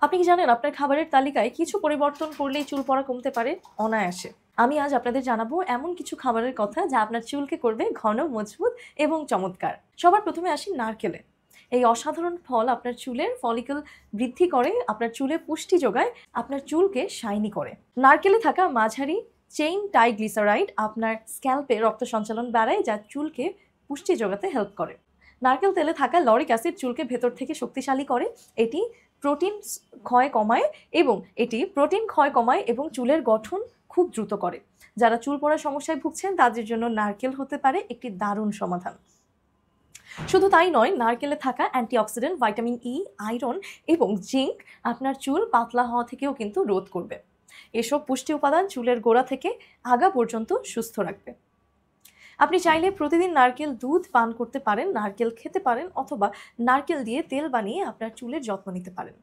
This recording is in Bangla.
আপনি কি জানেন আপনার খাবারের তালিকায় কিছু পরিবর্তন করলেই চুল পড়া কমতে পারে? অনায়াসে। আমি আজ আপনাদের জানাবো এমন কিছু খাবারের কথা যা আপনার চুলকে করবে ঘন, মজবুত এবং চমৎকার। সবার প্রথমে আসি নারকেলে। এই অসাধারণ ফল আপনার চুলের ফলিকল বৃদ্ধি করে, আপনার চুলে পুষ্টি যোগায়, আপনার চুলকে শাইনি করে। নারকেলে থাকা মাঝারি চেইন ট্রাইগ্লিসারাইড আপনার স্ক্যাল্পে রক্ত সঞ্চালন বাড়ায়, যা চুলকে পুষ্টি যোগাতে হেল্প করে। নারকেল তেলে থাকা লরিক অ্যাসিড চুলকে ভেতর থেকে শক্তিশালী করে। এটি প্রোটিন ক্ষয় কমায় এবং চুলের গঠন খুব দ্রুত করে। যারা চুল পড়ার সমস্যায় ভুগছেন তাদের জন্য নারকেল হতে পারে একটি দারুণ সমাধান। শুধু তাই নয়, নারকেলে থাকা অ্যান্টিঅক্সিডেন্ট, ভিটামিন ই, আয়রন এবং জিঙ্ক আপনার চুল পাতলা হওয়া থেকেও কিন্তু রোধ করবে। এসব পুষ্টি উপাদান চুলের গোড়া থেকে আগা পর্যন্ত সুস্থ রাখবে। আপনি চাইলে প্রতিদিন নারকেল দুধ পান করতে পারেন, নারকেল খেতে পারেন অথবা নারকেল দিয়ে তেল বানিয়ে আপনার চুলের যত্ন নিতে পারেন।